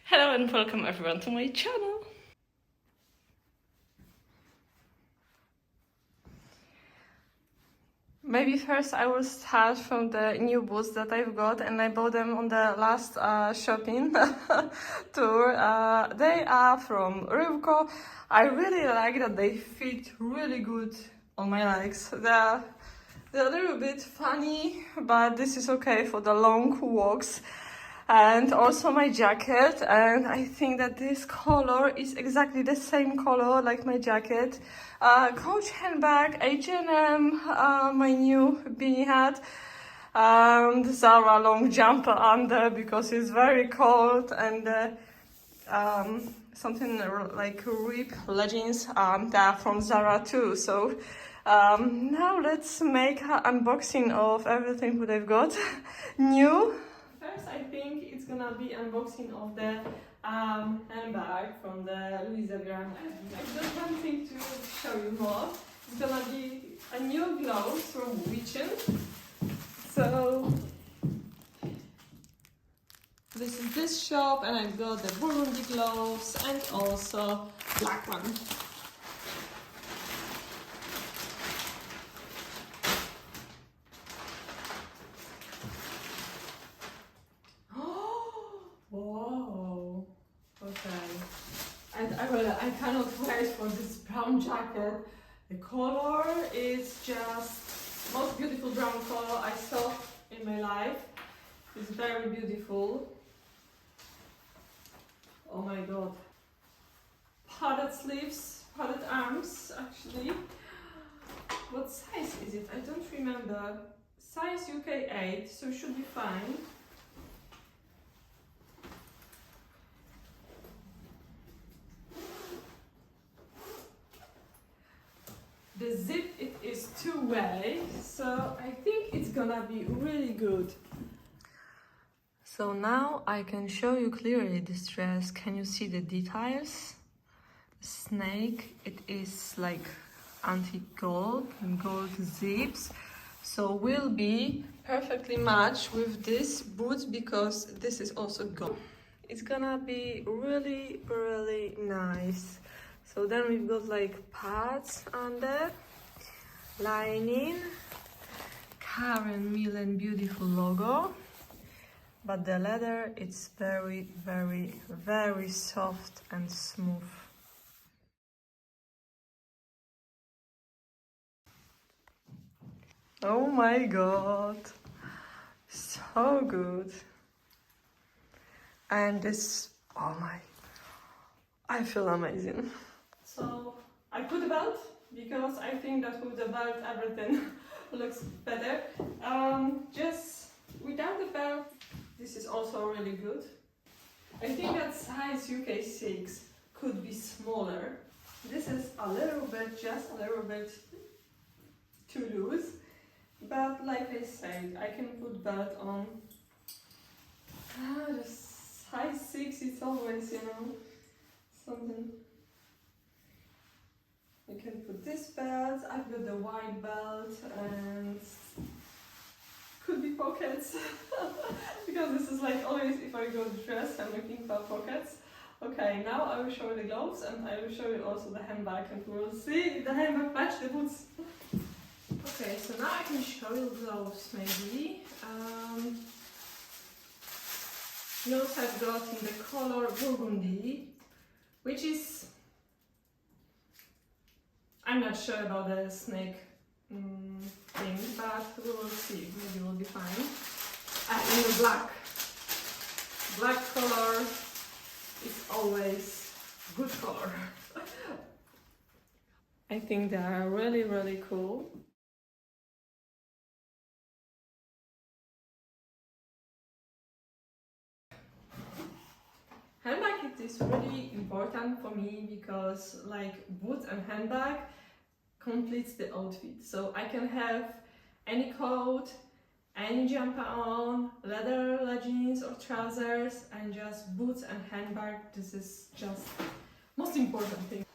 Hello and welcome everyone to my channel. Maybe first I will start from the new boots that I've got, and I bought them on the last shopping tour. They are from Rivko. I really like that they fit really good on my legs. They're a little bit funny, but this is okay for the long walks. And also my jacket, and I think that this color is exactly the same color like my jacket. Coach handbag, H&M, my new beanie hat, and Zara long jumper under because it's very cold, and something like rip leggings, they are from Zara too. So now let's make an unboxing of everything that I've got new. First, I think it's gonna be unboxing of the handbag from the Louisa Graham. Just one thing to show you more. It's gonna be a new gloves from Witchen. So this is this shop, and I've got the burgundy gloves and also black one. Whoa, okay. And I cannot wait for this brown jacket. The color is just most beautiful brown color I saw in my life. It's very beautiful. Oh my god. Padded sleeves, padded arms actually. What size is it? I don't remember. Size UK 8, so it should be fine. The zip, it is two-way, so I think it's gonna be really good. So now I can show you clearly this dress. Can you see the details? Snake, it is like antique gold and gold zips. So will be perfectly matched with this boots because this is also gold. It's gonna be really, really nice. So then we've got like pads under, lining, Karen Millen beautiful logo, but the leather, it's very, very, very soft and smooth. Oh my god, so good. And this, oh my, I feel amazing. So I put a belt because I think that with the belt everything looks better. Just without the belt, this is also really good. I think that size UK 6 could be smaller. This is a little bit, just a little bit too loose. But like I said, I can put belt on. The size 6 is always, you know, something. You can put this belt. I've got the white belt and could be pockets because this is like always if I go to dress I'm looking for pockets. Okay, now I will show you the gloves and I will show you also the handbag and we will see if the handbag match the boots. Okay, so now I can show you gloves maybe. Gloves I've got in the color burgundy, which is, I'm not sure about the snake thing, but we will see. Maybe we'll be fine. And the black. Black color is always good color. I think they are really, really cool. Handbag it is really important for me because like boots and handbag completes the outfit. So I can have any coat, any jumper on, leather leggings or trousers, and just boots and handbag. This is just most important thing.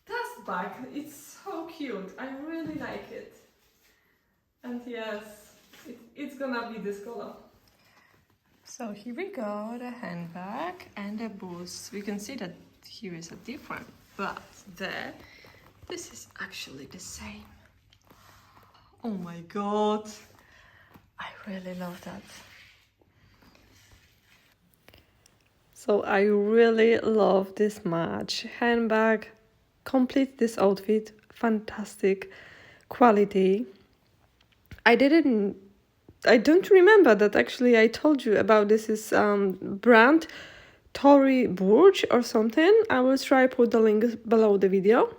Dust bag, it's so cute. I really like it. And yes, it's gonna be this color. So here we go, the handbag and the boots. We can see that here is a different, but there, this is actually the same. Oh my god, I really love that. So I really love this match. Handbag, complete this outfit, fantastic quality. I don't remember that actually I told you about this is brand Tory Burch or something. I will try put the link below the video.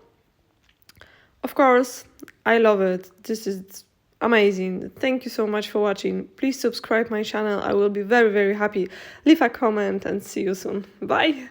Of course, I love it. This is amazing. Thank you so much for watching. Please subscribe my channel. I will be very, very happy. Leave a comment and see you soon. Bye.